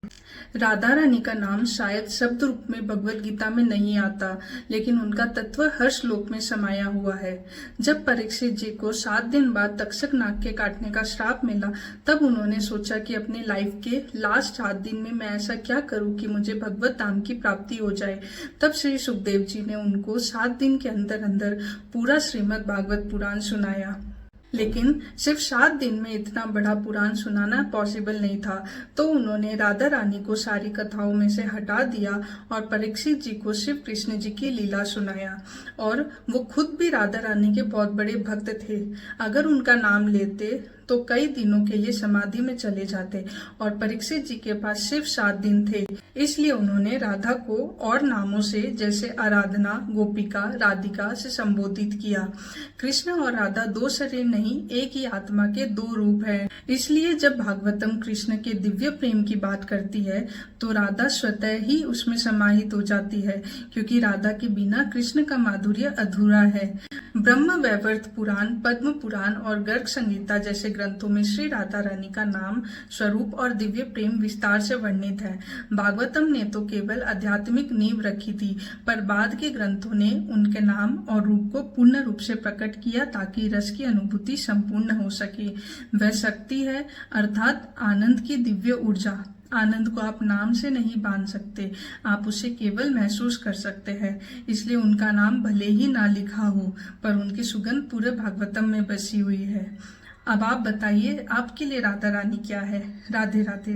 राधा रानी का नाम शायद शब्द रूप में भगवत गीता में नहीं आता, लेकिन उनका तत्व हर श्लोक में समाया हुआ है। जब परीक्षित जी को 7 दिन बाद तक्षक नाग के काटने का श्राप मिला, तब उन्होंने सोचा कि अपने लाइफ के लास्ट 7 दिन में मैं ऐसा क्या करूं कि मुझे भगवत धाम की प्राप्ति हो जाए। तब श्री सुखदेव जी ने उनको 7 दिन के अंदर अंदर पूरा श्रीमद् भागवत पुराण सुनाया। लेकिन सिर्फ 7 दिन में इतना बड़ा पुराण सुनाना पॉसिबल नहीं था, तो उन्होंने राधा रानी को सारी कथाओं में से हटा दिया और परीक्षित जी को शिव कृष्ण जी की लीला सुनाया। और वो खुद भी राधा रानी के बहुत बड़े भक्त थे। अगर उनका नाम लेते तो कई दिनों के लिए समाधि में चले जाते, और परीक्षित जी के पास सिर्फ 7 दिन थे। इसलिए उन्होंने राधा को और नामों से, जैसे आराधना, गोपिका, राधिका से संबोधित किया। कृष्ण और राधा 2 शरीर नहीं, एक ही आत्मा के 2 रूप हैं। इसलिए जब भागवतम कृष्ण के दिव्य प्रेम की बात करती है तो राधा स्वतः ही उसमें समाहित हो जाती है, क्योंकि राधा के बिना कृष्ण का माधुर्य अधूरा है। ब्रह्म वैवर्त पुराण, पद्म पुराण और गर्ग संहिता जैसे ग्रंथों में श्री राधा रानी का नाम, स्वरूप और दिव्य प्रेम विस्तार से वर्णित है। भागवतम ने तो केवल आध्यात्मिक नींव रखी थी, पर बाद के ग्रंथों ने उनके नाम और रूप को पूर्ण रूप से प्रकट किया, ताकि रस की अनुभूति संपूर्ण हो सके। वह शक्ति है, अर्थात आनंद की दिव्य ऊर्जा। आनंद को आप नाम से नहीं बांध सकते, आप उसे केवल महसूस कर सकते हैं। इसलिए उनका नाम भले ही ना लिखा हो, पर उनकी सुगंध पूरे भागवतम में बसी हुई है। अब आप बताइए, आपके लिए राधा रानी क्या है? राधे राधे।